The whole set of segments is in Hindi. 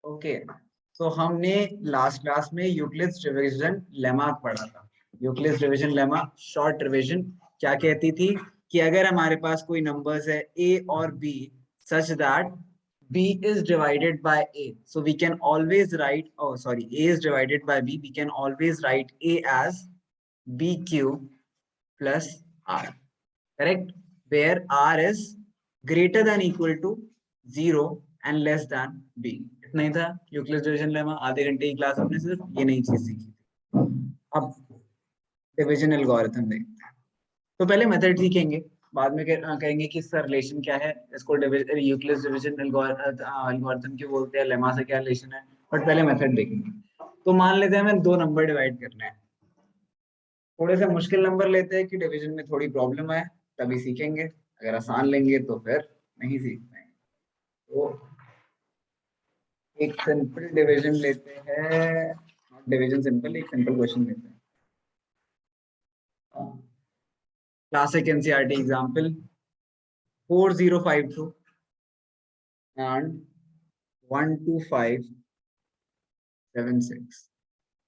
ओके, तो हमने लास्ट क्लास में यूक्लिड्स डिवीजन लेमा पढ़ा था। Euclid's division lemma short division क्या कहती थी कि अगर हमारे पास कोई नंबर्स है a और b such that b is divided by a, so we can always write, oh sorry, a is divided by b, we can always write a as bq plus r, correct, where r is greater than equal to 0 and less than b. इतना ही था यूक्लिड्स डिवीजन लेमा। आधे घंटे की क्लास आपने सिर्फ ये नई चीज सीखी थी। अब डिवीजन एल्गोरिथम देखते हैं। तो पहले मेथड सीखेंगे, बाद में कहेंगे कि इसका रिलेशन क्या है, इसको यूक्लिड्स डिवीजन एल्गोरिथम क्यों बोलते हैं, लेमा से क्या रिलेशन है, बट पहले मेथड देखेंगे। तो मान लेते हैं हमें दो नंबर डिवाइड करने हैं। थोड़े से मुश्किल नंबर लेते हैं कि डिवीजन में थोड़ी प्रॉब्लम है, तभी सीखेंगे। अगर आसान लेंगे तो फिर नहीं सीख पाएंगे। तो एक सिंपल डिवीजन लेते हैं, नॉट डिवीजन सिंपल, एक सिंपल क्वेश्चन लेते हैं। Classic NCERT example 4052 and 12576।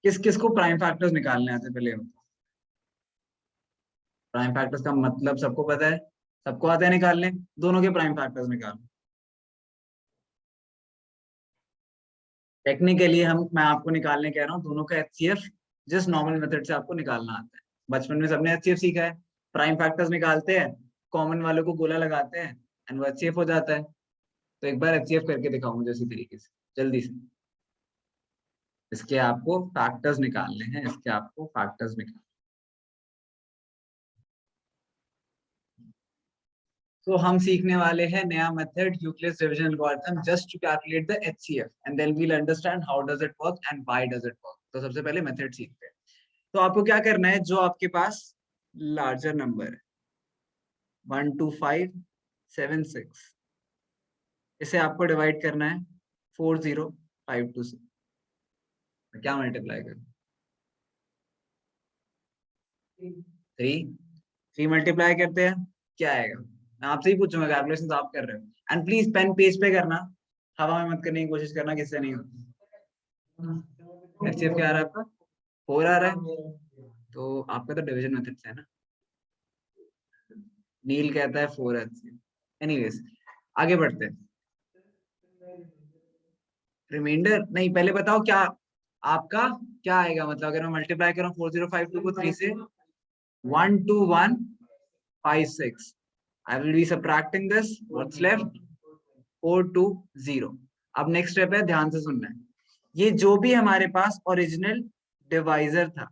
किस किस को प्राइम फैक्टर्स निकालने आते हैं पहले बताओ। प्राइम फैक्टर्स का मतलब सबको पता है, सबको आता है निकालने। दोनों के प्राइम फैक्टर्स निकालना। टेक्निकली मैं आपको निकालने कह रहा हूँ दोनों का एचसीएफ, जिस नॉर्मल मेथड से आपको निकालना आता है। बचपन में सबने एचसीएफ सीखा है, प्राइम फैक्टर्स निकालते हैं, कॉमन वालों को गोला लगाते हैं एंड वो एचसीएफ हो जाता है। तो एक बार एचसीएफ करके दिखाओ मुझे इसी तरीके से जल्दी से। इसके आपको फैक्टर्स निकालने हैं, इसके आपको फैक्टर्स निकालने। तो हम सीखने वाले हैं नया method Euclid's division algorithm just to calculate the HCF and then we will understand how does it work and why does it work. तो सबसे पहले मेथड सीखते हैं। तो आपको क्या करना है, जो आपके पास लार्जर नंबर है 12576, इसे आपको डिवाइड करना है 4052 से। क्या मल्टीप्लाई करें, 3 मल्टीप्लाई करते हैं, क्या आएगा। मैं आपसे ही पूछूंगा, कैलकुलेशन आप कर रहे हो। एंड प्लीज पेन पेज पे करना, हवा में मत करने की कोशिश करना, किससे नहीं होती। एचसीएफ क्या आ रहा है आपका, 4 आ रहा है, तो आपका तो डिवीजन मेथड से है ना। नील कहता है 4 एचसीएफ। एनीवेज आगे बढ़ते हैं। रिमाइंडर नहीं, पहले बताओ क्या आपका क्या आएगा। मतलब अगर मैं मल्टीप्लाई करूं 4052 को 3 से, 12156, I will be subtracting this, what's left 420। अब नेक्स्ट स्टेप है, ध्यान से सुनना है। ये जो भी हमारे पास ओरिजिनल डिवाइजर था,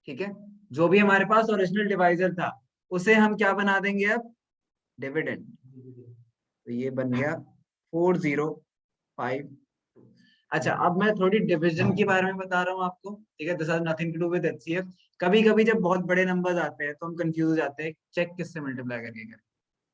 ठीक है, जो भी हमारे पास ओरिजिनल डिवाइजर था उसे हम क्या बना देंगे अब, डिविडेंड। तो ये बन गया 4052। अच्छा, अब मैं थोड़ी डिवीजन के बारे में बता रहा हूँ आपको, ठीक है। This has nothing to do with HCF. कभी कभी जब बहुत बड़े नंबर्स आते हैं तो हम कंफ्यूज हो जाते हैं, चेक किससे मल्टीप्लाई करके करें।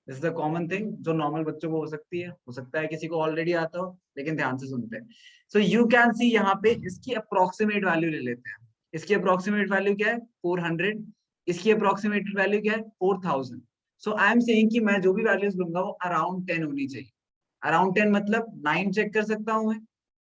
This is the common thing जो नॉर्मल बच्चों को हो सकती है, हो सकता है किसी को ऑलरेडी आता हो, लेकिन ध्यान से सुनते हैं। सो यू कैन सी यहाँ पे इसकी अप्रोक्सीमेट वैल्यू ले लेते हैं। इसकी अप्रोक्सीमेट वैल्यू क्या है, 400। इसकी अप्रोक्सीमेट वैल्यू क्या है, 4000। सो आई एम सेइंग कि मैं जो भी वैल्यूज लूंगा वो अराउंड 10 होनी चाहिए। अराउंड 10 मतलब 9 चेक कर सकता हूँ मैं,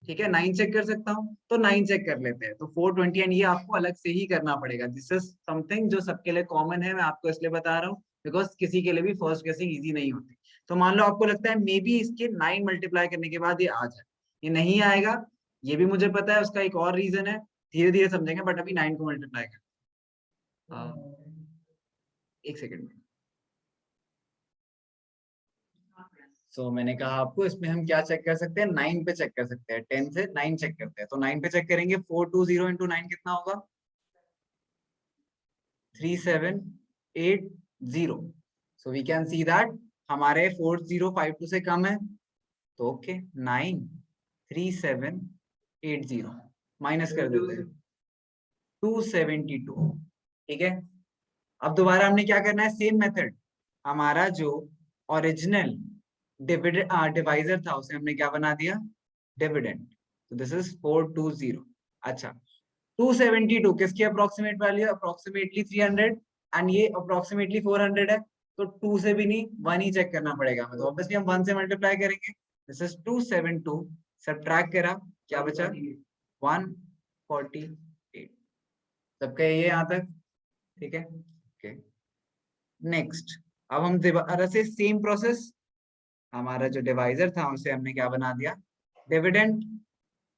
ठीक है, 9 चेक कर सकता हूँ, तो 9 चेक कर लेते हैं। तो 420, एंड ये आपको अलग से ही करना पड़ेगा। दिस इज समथिंग जो सबके लिए कॉमन है, मैं आपको इसलिए बता रहा हूँ बिकॉज किसी के लिए भी फर्स्ट गेसिंग इजी नहीं होती। तो मान लो आपको लगता है मे बी इसके 9 मल्टीप्लाई करने के बाद ये आ जाए, ये नहीं आएगा, ये भी मुझे पता है, उसका एक और रीजन है, धीरे धीरे समझेंगे, बट अभी 9 को मल्टीप्लाई कर, एक सेकेंड में। मैंने कहा आपको इसमें हम क्या चेक कर सकते हैं, 9 पे चेक कर सकते हैं, 10 से 9 चेक करते हैं। तो 9 पे चेक करेंगे, 420 इंटू 9 कितना होगा, 3780। So we can see that हमारे 4052 से कम है, तो ओके 93780 माइनस कर देते हैं 272, ठीक है। अब दोबारा हमने क्या करना है, सेम मेथड, हमारा जो ओरिजिनल डिवाइजर था उसे हमने क्या बना दिया, डिविडेंड। तो दिस इज 420। अच्छा, 272 किसकी अप्रोक्सीमेट वैल्यू, अप्रोक्सीमेटली 300, एंड ये अप्रोक्सीमेटली 400 है, तो 2 से भी नहीं 1 ही चेक करना पड़ेगा हमें। तो ऑब्वियसली हम 1 से मल्टीप्लाई करेंगे। दिस इज 272, सब्ट्रैक्ट करा, क्या बचा 148। सबका ये यहाँ तक ठीक है। ओके नेक्स्ट, अब हम दोबारा से सेम प्रोसेस, हमारा जो डिवाइजर था उसे हमने क्या बना दिया डिविडेंड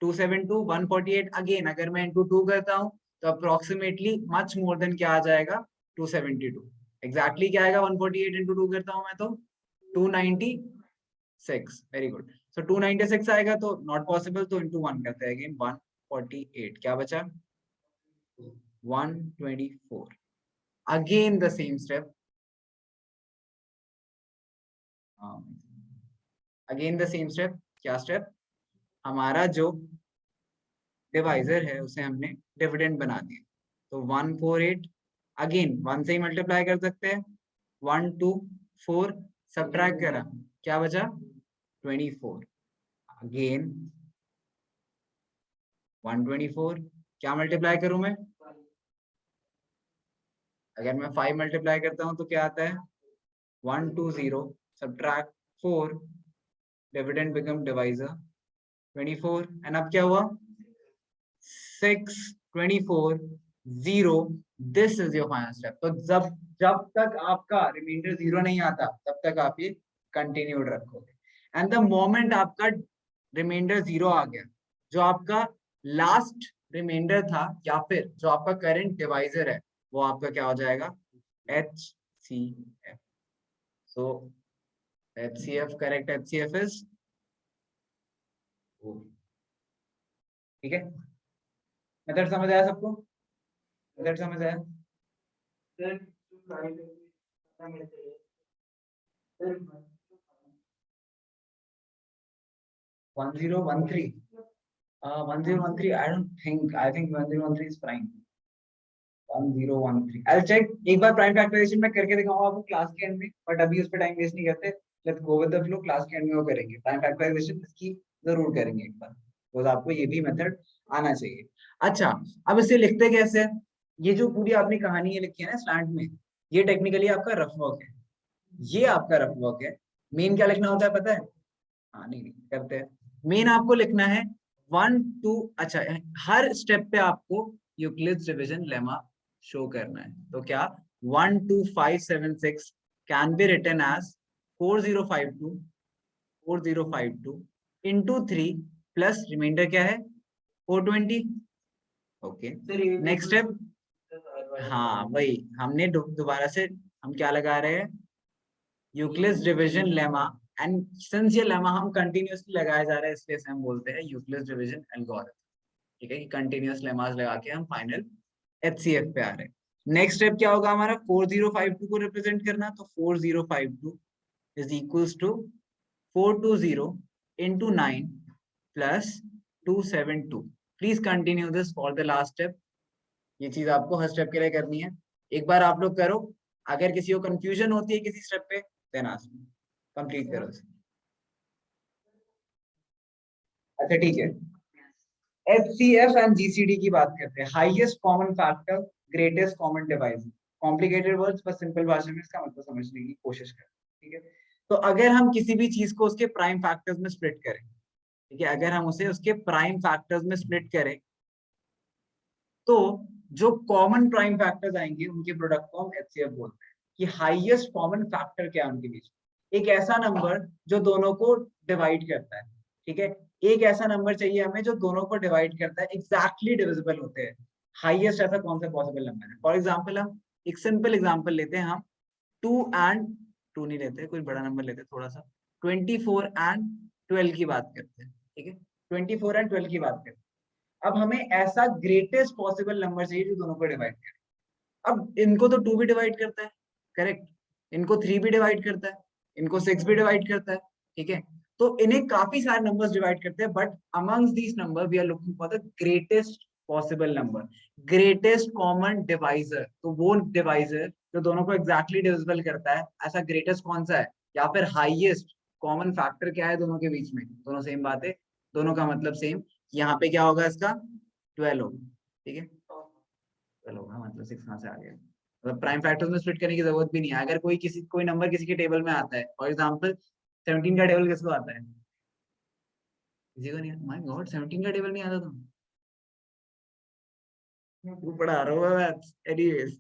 272 148। अगेन अगर मैं इंटू 2 करता हूँ तो अप्रोक्सीमेटली मच मोर देन क्या आ जाएगा 272। एग्जैक्टली क्या आएगा 148 इंटू 2 करता हूँ मैं तो 296। Very good. सो 296 आएगा तो नॉट पॉसिबल, तो इंटू 1 करते हैं अगेन 148। क्या बचा 124। Again the same step, again the same step. क्या स्टेप, हमारा जो डिवाइजर है उसे हमने डिविडेंड बना दिया तो 148। अगेन 1 से ही मल्टीप्लाई कर सकते हैं, 124 सब्ट्रैक्ट करा क्या बचा 24। अगेन 124 क्या मल्टीप्लाई करूं मैं, अगर मैं 5 मल्टीप्लाई करता हूं तो क्या आता है 120 subtract 4, dividend become divisor 24। And अब क्या हुआ 6 24 0। This is your final step. तो जब जब तक आपका रिमाइंडर 0 नहीं आता तब तक आप ये कंटिन्यूड रखोगे। एंड द मोमेंट आपका रिमाइंडर 0 आ गया, जो आपका लास्ट रिमाइंडर था या फिर जो आपका करंट डिवाइजर है वो आपका क्या हो जाएगा HCF। So HCF, correct HCF is, ठीक है। मेथड समझ आया सबको, मेथड समझ आया। 1013 1013 I think 1013 is prime। 1013 I'll check एक बार प्राइम फैक्टराइजेशन में करके दिखाऊंगा आपको क्लास के एंड में, बट अभी उस पे टाइम वेस्ट नहीं करते। Let's go with the flow, class के एंड में वो करेंगे प्राइम फैक्टराइजेशन, इसकी जरूर करेंगे एक बार, तो आपको ये भी मेथड आना चाहिए। अच्छा अब इसे लिखते कैसे हैं? ये जो पूरी आपने कहानी लिखी है ना स्लैंट में, ये टेक्निकली आपका रफ वर्क है, ये आपका रफ वर्क है। मेन क्या लिखना होता है पता है? हाँ नहीं नहीं करते हैं। मेन आपको लिखना है 1 2, अच्छा हर स्टेप पे आपको यूक्लिड्स डिवीजन लेमा शो करना है। तो क्या 12576 can be written as 4052 4052 into 3 plus remainder क्या है 420। ओके नेक्स्ट स्टेप, हाँ वही हमने दोबारा से हम क्या लगा रहे हैं Euclid's division lemma. And since ये लेमा हम कंटिन्यूअसली लगाया जा रहा है इसलिए हम बोलते हैं यूक्लिड्स डिवीजन एल्गोरिथम। ठीक है कि कंटिन्यूअस लेमास लगा के हम फाइनल HCF पे आ रहे हैं। नेक्स्ट स्टेप क्या होगा हमारा 4052 को रिप्रेजेंट करना, तो 4052 is equals to 420 into 9 plus 272। Please continue this for the last step. ये चीज आपको हर स्टेप के लिए करनी है, एक बार आप लोग करो। अगर किसी को कंफ्यूजन होती है किसी स्टेप पे देन आस्क मी, कंप्लीट करो इसे। अच्छा ठीक है, HCF एंड GCD की बात करते हैं, highest common factor greatest common divisor. Complicated words पर सिंपल भाषा में इसका मतलब समझने की कोशिश करें, ठीक है। तो अगर हम किसी भी चीज को उसके प्राइम फैक्टर्स में स्प्लिट करें, ठीक है, अगर हम उसे उसके प्राइम फैक्टर्स में स्प्लिट करें तो जो कॉमन प्राइम फैक्टर्स आएंगे उनके प्रोडक्ट को हम HCF बोलते हैं। कि हाईएस्ट कॉमन फैक्टर क्या है उनके बीच, एक ऐसा नंबर जो दोनों को डिवाइड करता है, ठीक है। एक ऐसा नंबर चाहिए हमें जो दोनों को डिवाइड करता है, एग्जैक्टली डिविजिबल होते हैं। हाईएस्ट ऐसा कौन सा पॉसिबल नंबर है? फॉर एग्जाम्पल हम एक सिंपल एग्जाम्पल लेते हैं, हम 2 एंड 2 नहीं लेते, कोई बड़ा नंबर लेते हैं थोड़ा सा, 24 एंड 12 की बात करते हैं, ठीक है। 24 एंड 12 की बात करते हैं। अब हमें ऐसा ग्रेटेस्ट पॉसिबल नंबर चाहिए जो दोनों को डिवाइड करे। अब इनको तो 2 भी डिवाइड करता है, करेक्ट, इनको 3 भी डिवाइड करता है, इनको 6 भी डिवाइड करता है, ठीक है। तो इन्हें काफी सारे नंबर्स डिवाइड करते हैं, but amongst these number we are looking for the greatest possible number, greatest common divisor. तो वो डिवाइजर जो दोनों को एग्जैक्टली डिविजिबल करता है, ऐसा ग्रेटेस्ट कौन सा है, या फिर हाईएस्ट कॉमन फैक्टर क्या है दोनों के बीच में? दोनों सेम बात है, दोनों का मतलब सेम। यहाँ पे क्या होगा इसका 12 होगा, ठीक है। 12 होगा मतलब 6 कहाँ से आ गया, मतलब प्राइम फैक्टर्स में स्प्लिट करने की जरूरत भी नहीं है। अगर कोई नंबर किसी के टेबल में आता है, फॉर एग्जांपल 17 का टेबल किसको आता है? किसी को नहीं, माय गॉड 17 का टेबल नहीं आता था। तू पढ़ा रहा होगा मैथ्स, एनीवेज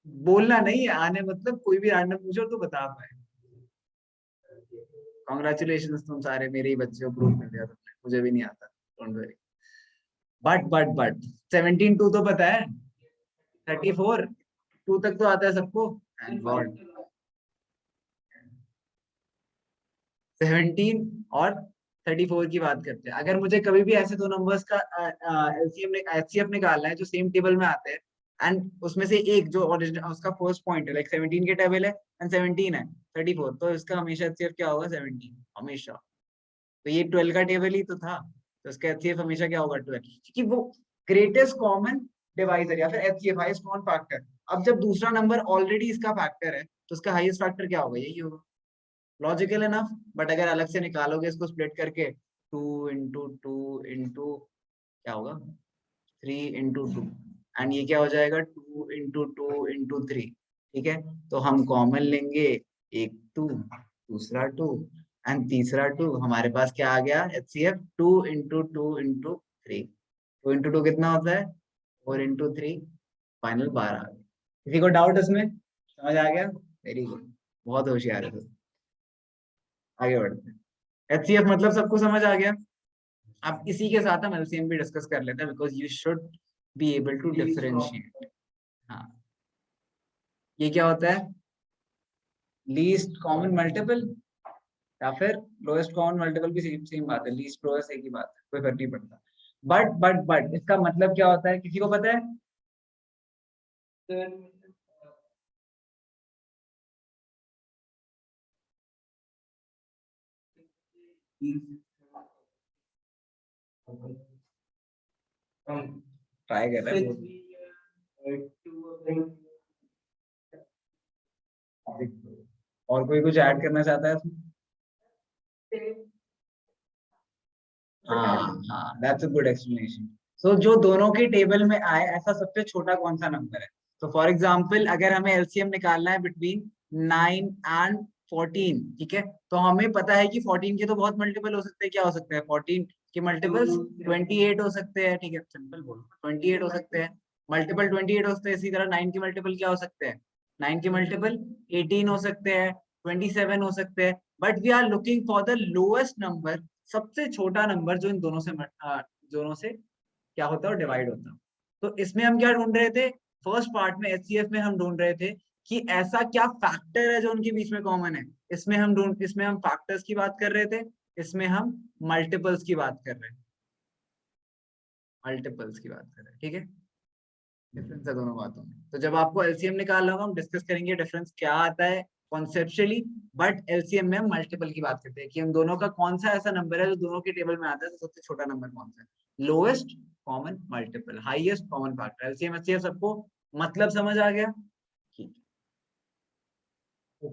बोलना नहीं आने, मतलब कोई भी रैंडम पूछो तो बता पाए। कॉन्ग्रेचुलेशन, तुम सारे मेरे ही बच्चे हो, प्रूव कर दिया तुमने, मुझे भी नहीं आता, डोंट वरी। बट 17 2 तो पता है, 34 2 तक तो आता है सबको। Thank God. 17 और 34 की बात करते हैं। अगर मुझे कभी भी ऐसे दो नंबर्स का एलसीएम एचसीएफ निकालना है जो सेम टेबल में आते हैं, एंड उसमें से एक जो ओरिजिनल उसका फर्स्ट पॉइंट है, लाइक 17 के टेबल है एंड 17 है 34, तो इसका हमेशा एचसीएफ क्या होगा? 17 हमेशा। तो ये 12 का टेबल ही तो था, तो इसका एचसीएफ हमेशा क्या होगा? 12, क्योंकि वो ग्रेटेस्ट कॉमन डिवाइजर या फिर एचसीएफ हाईएस्ट कॉमन फैक्टर। अब जब दूसरा नंबर ऑलरेडी इसका फैक्टर है तो उसका हाईएस्ट फैक्टर क्या होगा? यही होगा। Logical enough. बट अगर अलग से निकालोगे इसको स्प्लिट करके, 2 क्या होगा? 3 × 2, एंड ये क्या हो जाएगा? 2 × 2 × 3। ठीक है, तो हम कॉमन लेंगे, एक 2, दूसरा 2 एंड तीसरा 2। हमारे पास क्या आ गया? एचसीएफ 2 × 2 × 3। 2 × 2 कितना होता है? 4 × 3, फाइनल 12 आ गया। किसी को डाउट इसमें? समझ आ गया? वेरी गुड, बहुत होशियार है। तो आगे बढ़ते हैं। एचसीएफ मतलब सबको समझ आ गया। अब इसी के साथ हम एलसीएम भी डिस्कस कर लेते हैं, because you should be able to differentiate. हाँ, ये क्या होता है? लीस्ट कॉमन मल्टीपल या फिर लोएस्ट कॉमन मल्टीपल भी सेम सेम बात है, लीस्ट लोएस्ट एक ही बात है, कोई फर्क नहीं पड़ता। बट इसका मतलब क्या होता है? किसी को पता है? ट्राई कर रहे हैं। और कोई कुछ ऐड करना चाहता है इसमें? हाँ हाँ, दैट्स अ गुड एक्सप्लेनेशन। सो जो दोनों के टेबल में आए ऐसा सबसे छोटा कौन सा नंबर है? तो फॉर एग्जांपल अगर हमें एलसीएम निकालना है बिटवीन 9 एंड 14, ठीक है, तो हमें पता है कि 14 के तो बहुत मल्टीपल हो सकते हैं। क्या हो सकते हैं 14 के मल्टीपल्स? 28 हो सकते हैं। ठीक है, सिंपल बोलो, 28 हो सकते हैं। मल्टीपल 28 हो सकते हैं। इसी तरह 9 के मल्टीपल क्या हो सकते हैं? 9 के मल्टीपल 18 हो सकते हैं, 27 हो सकते हैं। But we are looking for the lowest number, सबसे छोटा नंबर जो इन दोनों से क्या होता है? डिवाइड होता है। तो इसमें हम क्या ढूंढ रहे थे? फर्स्ट पार्ट में एचसीएफ में हम ढूंढ रहे थे कि ऐसा क्या फैक्टर है जो उनके बीच में कॉमन है। इसमें हम फैक्टर्स की बात कर रहे थे, इसमें हम मल्टीपल्स की बात कर रहे हैं। मल्टीपल्स की बात कर रहे हैं, ठीक है। डिफरेंस है दोनों बातों में। तो जब आपको एलसीएम निकालना होगा हम डिस्कस करेंगे डिफरेंस क्या आता है कॉन्सेप्चुअली। बट एलसीएम में हम मल्टीपल की बात करते हैं कि हम दोनों का कौन सा ऐसा नंबर है जो दोनों के टेबल में आता है, तो सबसे छोटा नंबर कौन सा है? Lowest common multiple, highest common factor. LCM HCF सबको मतलब समझ आ गया? ठीक है।